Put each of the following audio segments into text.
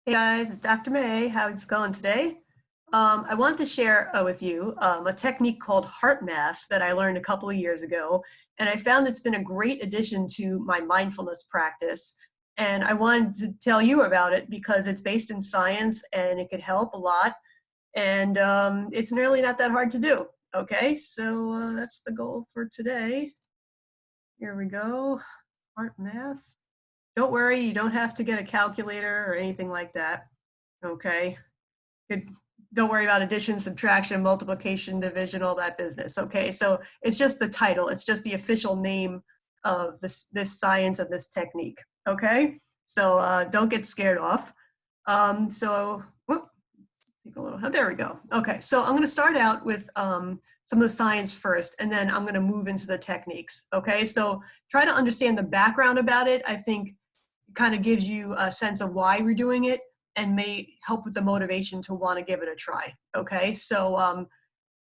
Hey guys, it's Dr. May. How's it going today? I want to share with you a technique called HeartMath that I learned a couple of years ago, and I found it's been a great addition to my mindfulness practice. And I wanted to tell you about it because it's based in science and it could help a lot. And it's really not that hard to do. Okay, so that's the goal for today. Here we go, HeartMath. Don't worry, you don't have to get a calculator or anything like that. Okay. Good. Don't worry about addition, subtraction, multiplication, division, all that business. Okay, so it's just the title. It's just the official name of this science and this technique. Okay, so don't get scared off. Whoop, let's take a little. Oh, there we go. Okay, so I'm going to start out with some of the science first, and then I'm going to move into the techniques. Okay, so try to understand the background about it. I think kind of gives you a sense of why we're doing it and may help with the motivation to want to give it a try. Okay, so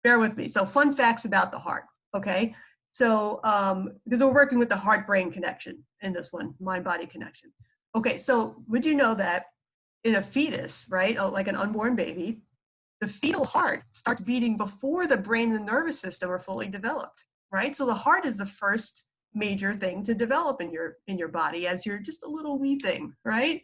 bear with me. So fun facts about the heart. Okay, so because we're working with the heart-brain connection in this one, mind-body connection. Okay, so would you know that in a fetus, right, like an unborn baby, the fetal heart starts beating before the brain and the nervous system are fully developed, right? So the heart is the first major thing to develop in your body as you're just a little wee thing, right?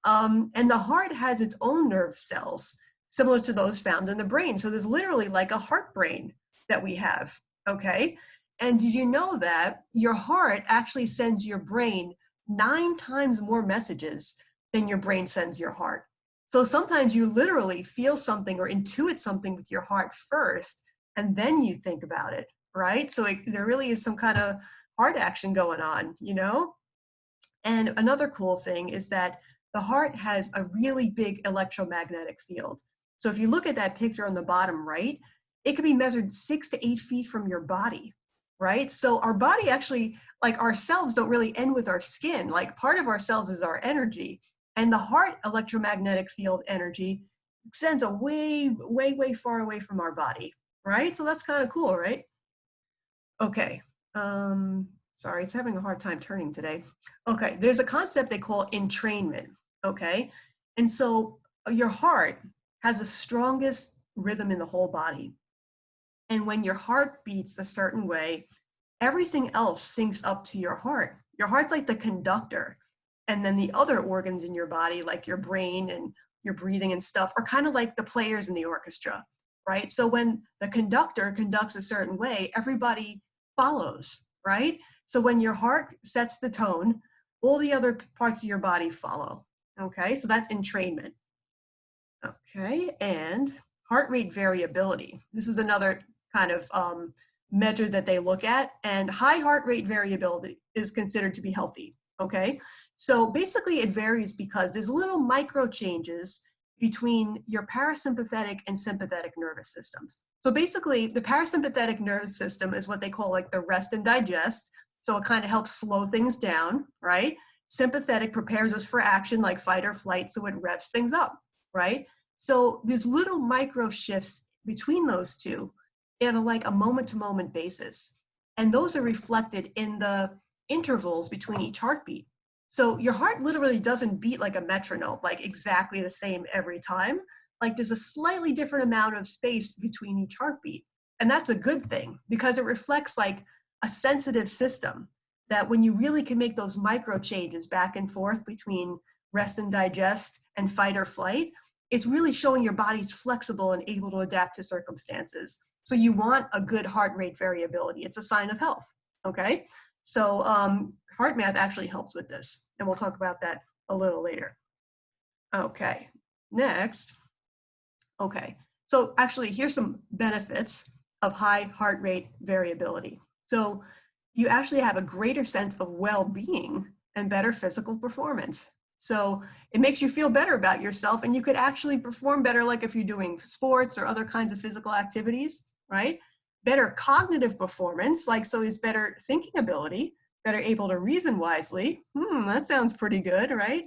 And the heart has its own nerve cells similar to those found in the brain. So there's literally like a heart brain that we have, okay? And did you know that your heart actually sends your brain 9 times more messages than your brain sends your heart? So sometimes you literally feel something or intuit something with your heart first, and then you think about it, right? So there really is some kind of heart action going on, you know? And another cool thing is that the heart has a really big electromagnetic field. So if you look at that picture on the bottom right, it can be measured 6 to 8 feet from your body, right? So our body actually, like our cells don't really end with our skin. Like part of ourselves is our energy. And the heart electromagnetic field energy extends a way far away from our body, right? So that's kind of cool, right? Okay. Sorry, it's having a hard time turning today. Okay, there's a concept they call entrainment, okay? And so your heart has the strongest rhythm in the whole body. And when your heart beats a certain way, everything else syncs up to your heart. Your heart's like the conductor. And then the other organs in your body, like your brain and your breathing and stuff, are kind of like the players in the orchestra, right? So when the conductor conducts a certain way, everybody follows, right? So when your heart sets the tone, all the other parts of your body follow. Okay, so that's entrainment. Okay, and heart rate variability. This is another kind of measure that they look at, and high heart rate variability is considered to be healthy. Okay, so basically it varies because there's little micro changes between your parasympathetic and sympathetic nervous systems. So basically the parasympathetic nervous system is what they call like the rest and digest. So it kind of helps slow things down, right? Sympathetic prepares us for action like fight or flight, so it revs things up, right? So there's little micro shifts between those two in like a moment-to-moment basis. And those are reflected in the intervals between each heartbeat. So your heart literally doesn't beat like a metronome, like exactly the same every time. Like there's a slightly different amount of space between each heartbeat. And that's a good thing because it reflects like a sensitive system that when you really can make those micro changes back and forth between rest and digest and fight or flight, it's really showing your body's flexible and able to adapt to circumstances. So you want a good heart rate variability. It's a sign of health, okay? So HeartMath actually helps with this, and we'll talk about that a little later. Okay, next. Okay, so actually here's some benefits of high heart rate variability. So you actually have a greater sense of well-being and better physical performance. So it makes you feel better about yourself, and you could actually perform better, like if you're doing sports or other kinds of physical activities, right? Better cognitive performance, like so is better thinking ability, better able to reason wisely. That sounds pretty good, right?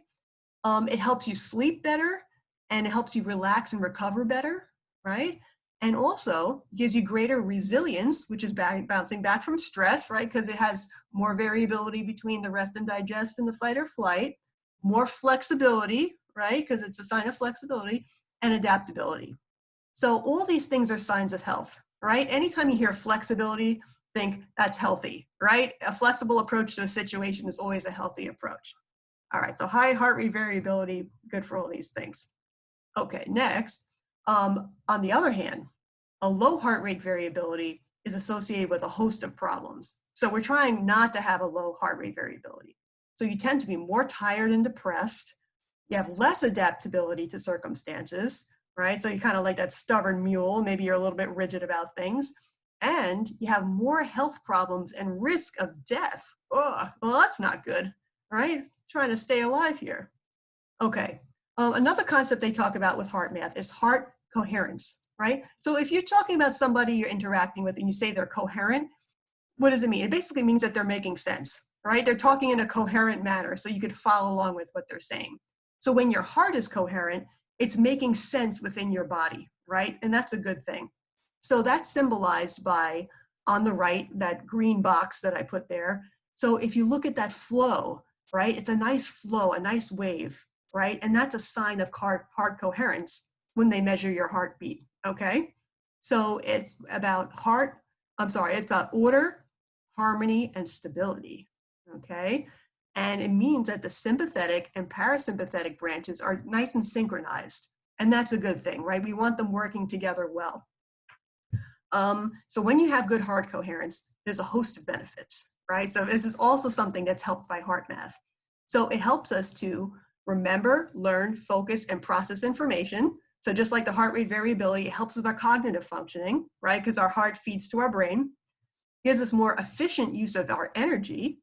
It helps you sleep better, and it helps you relax and recover better, right? And also gives you greater resilience, which is bouncing back from stress, right? Because it has more variability between the rest and digest and the fight or flight, more flexibility, right? Because it's a sign of flexibility and adaptability. So all these things are signs of health, right? Anytime you hear flexibility, think that's healthy, right? A flexible approach to a situation is always a healthy approach. All right, so high heart rate variability, good for all these things. Okay, next, on the other hand, a low heart rate variability is associated with a host of problems. So we're trying not to have a low heart rate variability. So you tend to be more tired and depressed. You have less adaptability to circumstances, right? So you kind of like that stubborn mule. Maybe you're a little bit rigid about things. And you have more health problems and risk of death. Oh, well, that's not good, right? Trying to stay alive here. Okay. Another concept they talk about with HeartMath is heart coherence, right? So if you're talking about somebody you're interacting with and you say they're coherent, what does it mean? It basically means that they're making sense, right? They're talking in a coherent manner so you could follow along with what they're saying. So when your heart is coherent, it's making sense within your body, right? And that's a good thing. So that's symbolized by, on the right, that green box that I put there. So if you look at that flow, right, it's a nice flow, a nice wave, right? And that's a sign of heart coherence when they measure your heartbeat, okay? So it's about it's about order, harmony, and stability, okay? And it means that the sympathetic and parasympathetic branches are nice and synchronized. And that's a good thing, right? We want them working together well. So when you have good heart coherence, there's a host of benefits, right? So this is also something that's helped by HeartMath. So it helps us to remember, learn, focus, and process information. So just like the heart rate variability, it helps with our cognitive functioning, right? Because our heart feeds to our brain, gives us more efficient use of our energy,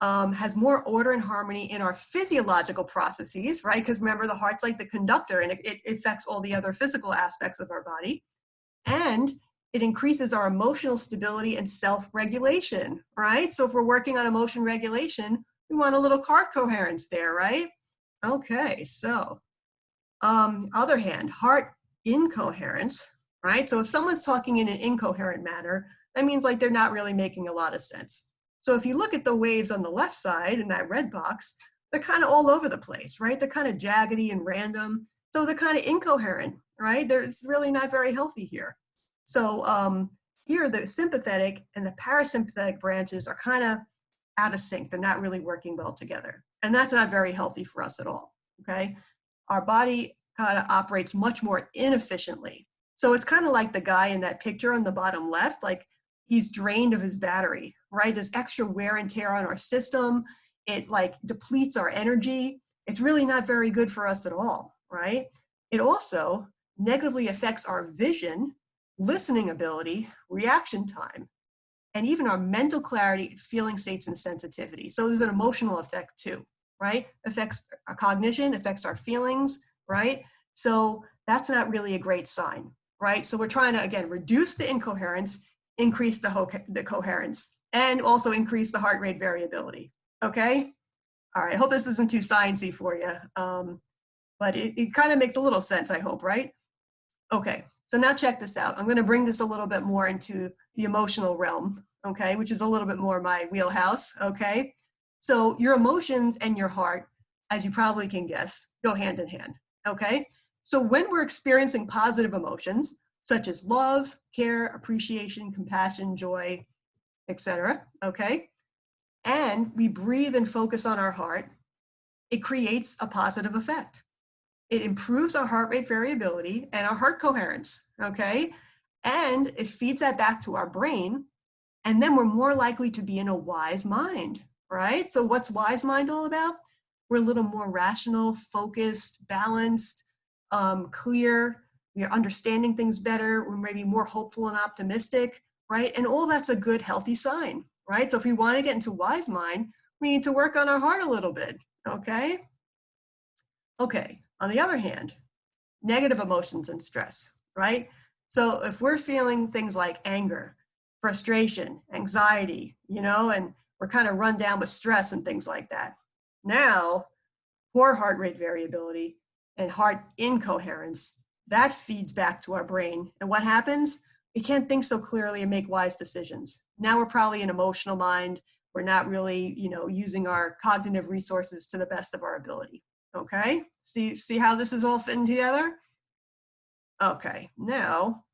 has more order and harmony in our physiological processes, right? Because remember, the heart's like the conductor and it affects all the other physical aspects of our body. And it increases our emotional stability and self-regulation, right? So if we're working on emotion regulation, we want a little heart coherence there, right? Okay, so other hand, heart incoherence, right? So if someone's talking in an incoherent manner, that means like they're not really making a lot of sense. So if you look at the waves on the left side in that red box, they're kind of all over the place, right? They're kind of jaggedy and random. So they're kind of incoherent, right? It's really not very healthy here. So here the sympathetic and the parasympathetic branches are kind of out of sync. They're not really working well together. And that's not very healthy for us at all, okay? Our body kind of operates much more inefficiently. So it's kind of like the guy in that picture on the bottom left, like he's drained of his battery, right? There's extra wear and tear on our system. It like depletes our energy. It's really not very good for us at all, right? It also negatively affects our vision, listening ability, reaction time, and even our mental clarity, feeling states, and sensitivity. So there's an emotional effect too, right? Affects our cognition, affects our feelings, right? So that's not really a great sign, right? So we're trying to, again, reduce the incoherence, increase the coherence, and also increase the heart rate variability, okay? All right, I hope this isn't too sciencey for you, but it kind of makes a little sense, I hope, right? Okay, so now check this out. I'm going to bring this a little bit more into the emotional realm, okay, which is a little bit more my wheelhouse, okay? So your emotions and your heart, as you probably can guess, go hand in hand, okay? So when we're experiencing positive emotions, such as love, care, appreciation, compassion, joy, etc., okay? And we breathe and focus on our heart, it creates a positive effect. It improves our heart rate variability and our heart coherence, okay? And it feeds that back to our brain, and then we're more likely to be in a wise mind, right? So what's wise mind all about? We're a little more rational, focused, balanced, clear. We're understanding things better. We're maybe more hopeful and optimistic, right? And all that's a good, healthy sign, right? So if we want to get into wise mind, we need to work on our heart a little bit, okay? Okay, on the other hand, negative emotions and stress, right? So if we're feeling things like anger, frustration, anxiety, you know, and we're kind of run down with stress and things like that. Now, poor heart rate variability and heart incoherence, that feeds back to our brain. And what happens? We can't think so clearly and make wise decisions. Now we're probably an emotional mind. We're not really, you know, using our cognitive resources to the best of our ability. Okay, see how this is all fitting together? Okay, now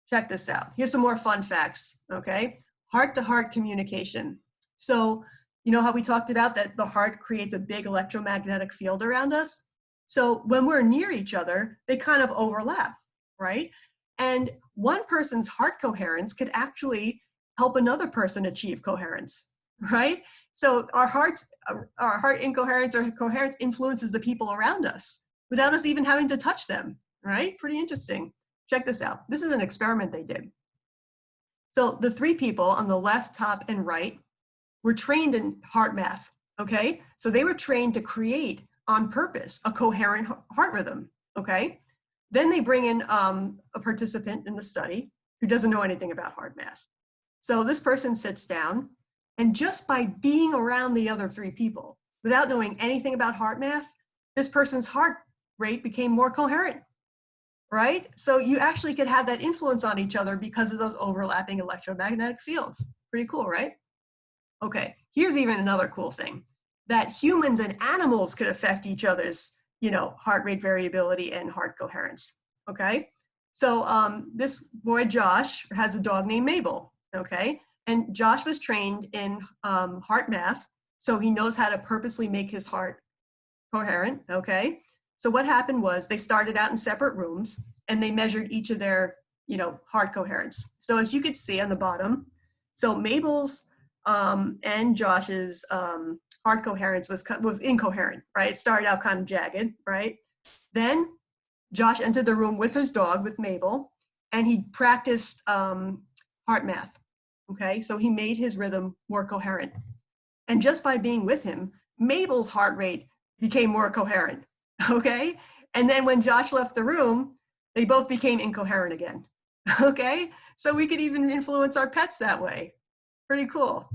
check this out. Here's some more fun facts, okay? Heart-to-heart communication. So, you know how we talked about that the heart creates a big electromagnetic field around us? So when we're near each other, they kind of overlap, right? And one person's heart coherence could actually help another person achieve coherence, right? So our heart incoherence or coherence influences the people around us without us even having to touch them, right? Pretty interesting. Check this out. This is an experiment they did. So the three people on the left, top, and right were trained in HeartMath, okay? So they were trained to create on purpose a coherent heart rhythm, okay? Then they bring in a participant in the study who doesn't know anything about HeartMath. So this person sits down, and just by being around the other three people, without knowing anything about HeartMath, this person's heart rate became more coherent, right? So you actually could have that influence on each other because of those overlapping electromagnetic fields. Pretty cool, right? Okay, here's even another cool thing, that humans and animals could affect each other's, heart rate variability and heart coherence, okay? So this boy, Josh, has a dog named Mabel, okay? And Josh was trained in HeartMath, so he knows how to purposely make his heart coherent, okay? So what happened was they started out in separate rooms and they measured each of their, heart coherence. So as you could see on the bottom, so Mabel's and Josh's heart coherence was incoherent, right? It started out kind of jagged, right? Then Josh entered the room with his dog, with Mabel, and he practiced HeartMath, okay? So he made his rhythm more coherent. And just by being with him, Mabel's heart rate became more coherent, okay? And then when Josh left the room, they both became incoherent again, okay? So we could even influence our pets that way. Pretty cool.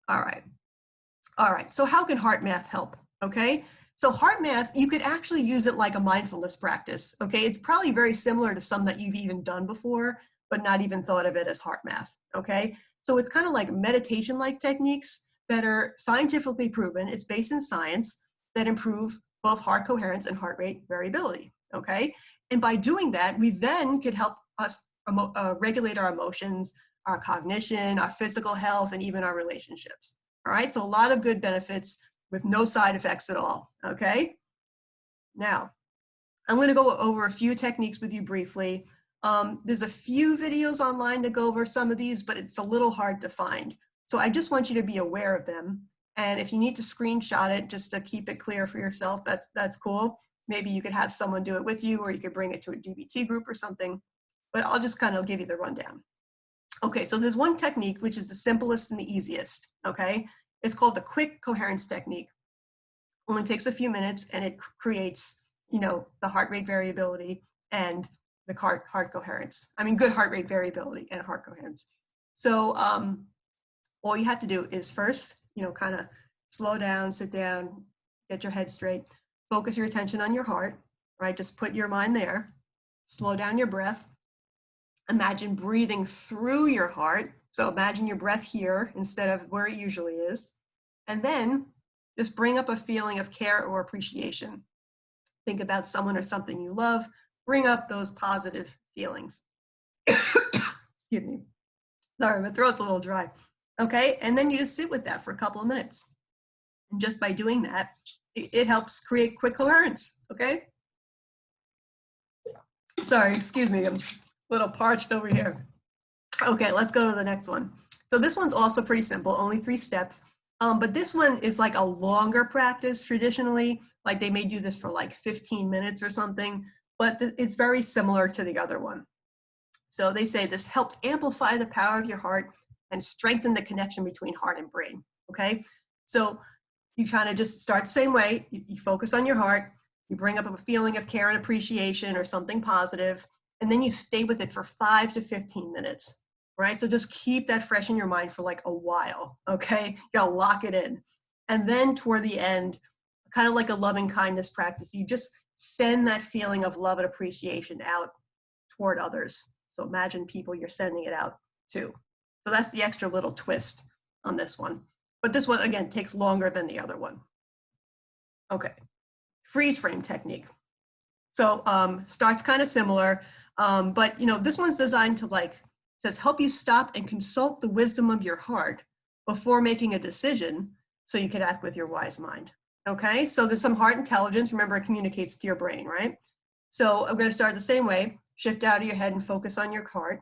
All right, so how can HeartMath help, okay? So HeartMath, you could actually use it like a mindfulness practice, okay? It's probably very similar to some that you've even done before, but not even thought of it as HeartMath, okay? So it's kind of like meditation-like techniques that are scientifically proven, it's based in science, that improve both heart coherence and heart rate variability, okay? And by doing that, we then could help us regulate our emotions, our cognition, our physical health, and even our relationships. All right, so a lot of good benefits with no side effects at all, okay? Now, I'm gonna go over a few techniques with you briefly. There's a few videos online that go over some of these, but it's a little hard to find. So I just want you to be aware of them. And if you need to screenshot it just to keep it clear for yourself, that's cool. Maybe you could have someone do it with you, or you could bring it to a DBT group or something, but I'll just kind of give you the rundown. Okay, so there's one technique which is the simplest and the easiest, okay? It's called the quick coherence technique. Only takes a few minutes and it creates, the heart rate variability and the heart coherence. I mean, good heart rate variability and heart coherence. So all you have to do is first, kind of slow down, sit down, get your head straight, focus your attention on your heart, right? Just put your mind there, slow down your breath. Imagine breathing through your heart. So imagine your breath here instead of where it usually is. And then just bring up a feeling of care or appreciation. Think about someone or something you love. Bring up those positive feelings. Excuse me. Sorry, my throat's a little dry. Okay, and then you just sit with that for a couple of minutes. And just by doing that, it helps create quick coherence, okay? Sorry, excuse me, I'm a little parched over here. Okay, let's go to the next one. So this one's also pretty simple, only 3 steps. But this one is like a longer practice traditionally. Like they may do this for like 15 minutes or something, but it's very similar to the other one. So they say this helps amplify the power of your heart and strengthen the connection between heart and brain, okay? So you kind of just start the same way. You focus on your heart, you bring up a feeling of care and appreciation or something positive, and then you stay with it for 5 to 15 minutes. Right? So just keep that fresh in your mind for like a while, okay? You gotta lock it in. And then toward the end, kind of like a loving kindness practice, you just send that feeling of love and appreciation out toward others. So imagine people you're sending it out to. So that's the extra little twist on this one. But this one, again, takes longer than the other one. Okay. freeze frame technique. So starts kind of similar, but this one's designed to says help you stop and consult the wisdom of your heart before making a decision so you can act with your wise mind. Okay, so there's some heart intelligence. Remember, it communicates to your brain, right? So I'm going to start the same way. Shift out of your head and focus on your heart.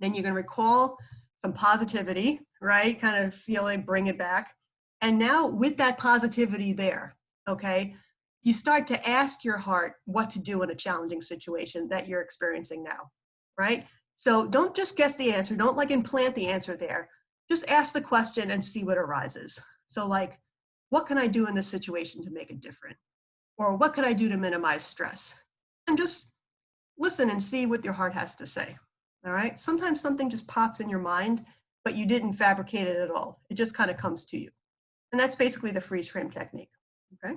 Then you're going to recall some positivity, right? Kind of feel it, bring it back. And now with that positivity there, okay, you start to ask your heart what to do in a challenging situation that you're experiencing now, right? So don't just guess the answer. Don't implant the answer there. Just ask the question and see what arises. So what can I do in this situation to make it different? Or what can I do to minimize stress? And just listen and see what your heart has to say. All right. Sometimes something just pops in your mind, but you didn't fabricate it at all. It just kind of comes to you. And that's basically the freeze frame technique. Okay.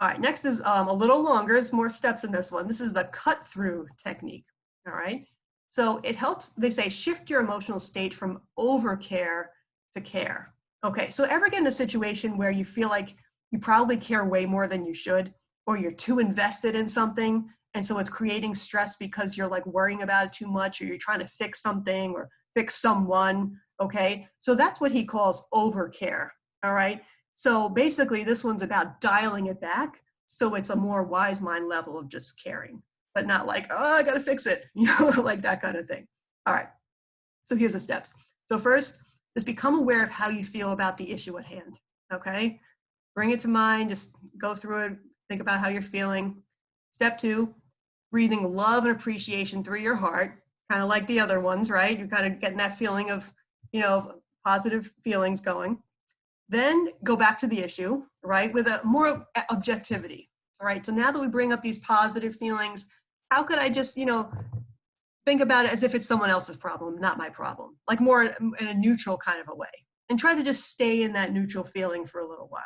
All right. Next is a little longer. There's more steps in this one. This is the cut-through technique. All right. So it helps, they say, shift your emotional state from overcare to care. Okay. So ever get in a situation where you feel like you probably care way more than you should, or you're too invested in something, and so it's creating stress because you're worrying about it too much, or you're trying to fix something or fix someone, okay? So that's what he calls overcare, all right? So basically this one's about dialing it back so it's a more wise mind level of just caring, but not oh, I gotta fix it, that kind of thing. All right, so here's the steps. So first, just become aware of how you feel about the issue at hand, okay? Bring it to mind, just go through it, think about how you're feeling. Step 2, breathing love and appreciation through your heart, kind of like the other ones, right? You're kind of getting that feeling of, positive feelings going. Then go back to the issue, right, with a more objectivity. All right, so now that we bring up these positive feelings, how could I just, think about it as if it's someone else's problem, not my problem, more in a neutral kind of a way, and try to just stay in that neutral feeling for a little while,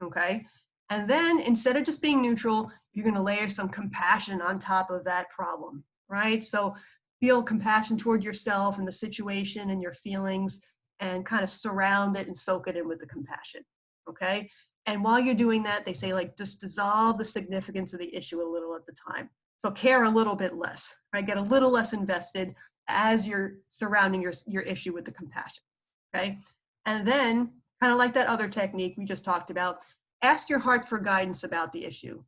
okay? And then instead of just being neutral, you're going to layer some compassion on top of that problem, right? So feel compassion toward yourself and the situation and your feelings, and kind of surround it and soak it in with the compassion, okay? And while you're doing that, they say just dissolve the significance of the issue a little at the time. So care a little bit less, right? Get a little less invested as you're surrounding your issue with the compassion, okay? And then, kind of like that other technique we just talked about, ask your heart for guidance about the issue,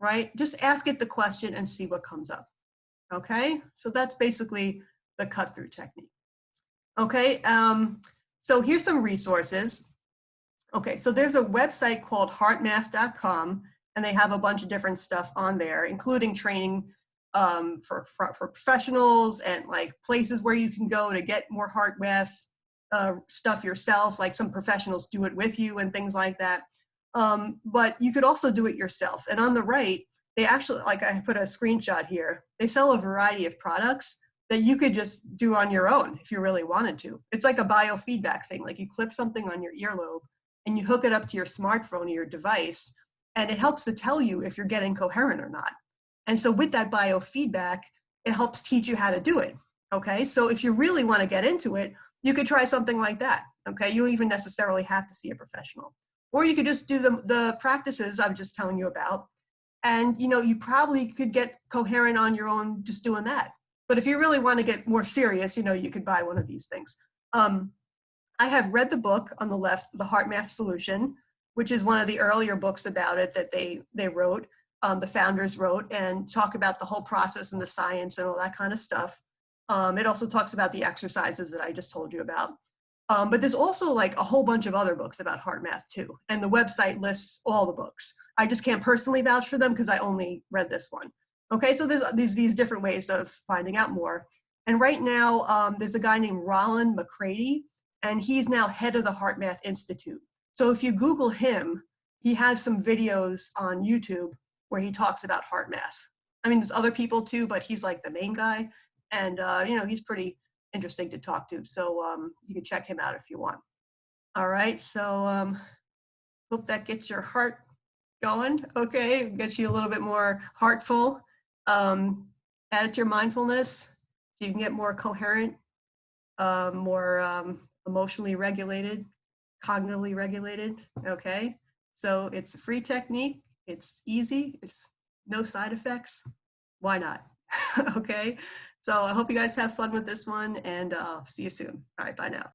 right? Just ask it the question and see what comes up, okay? So that's basically the cut-through technique. Okay, so here's some resources. Okay, so there's a website called HeartMath.com, and they have a bunch of different stuff on there, including training for professionals and places where you can go to get more HeartMath stuff yourself. Some professionals do it with you and things like that. But you could also do it yourself. And on the right, they actually, I put a screenshot here, they sell a variety of products that you could just do on your own if you really wanted to. It's like a biofeedback thing. You clip something on your earlobe and you hook it up to your smartphone or your device, and it helps to tell you if you're getting coherent or not. And so with that biofeedback, it helps teach you how to do it, okay? So if you really want to get into it, you could try something like that, okay? You don't even necessarily have to see a professional. Or you could just do the practices I'm just telling you about, and you probably could get coherent on your own just doing that. But if you really want to get more serious, you could buy one of these things. I have read the book on the left, The HeartMath Solution, which is one of the earlier books about it that they wrote, the founders wrote, and talk about the whole process and the science and all that kind of stuff. It also talks about the exercises that I just told you about. But there's also a whole bunch of other books about HeartMath too. And the website lists all the books. I just can't personally vouch for them because I only read this one. Okay, so there's these different ways of finding out more. And right now, there's a guy named Roland McCready, and he's now head of the HeartMath Institute. So if you Google him, he has some videos on YouTube where he talks about HeartMath. I mean, there's other people too, but he's the main guy. And, he's pretty interesting to talk to. So you can check him out if you want. All right, so hope that gets your heart going. Okay, gets you a little bit more heartful. Add it to your mindfulness so you can get more coherent, more emotionally regulated, cognitively regulated. Okay, so it's a free technique. It's easy. It's no side effects. Why not? Okay. So I hope you guys have fun with this one and see you soon. All right. Bye now.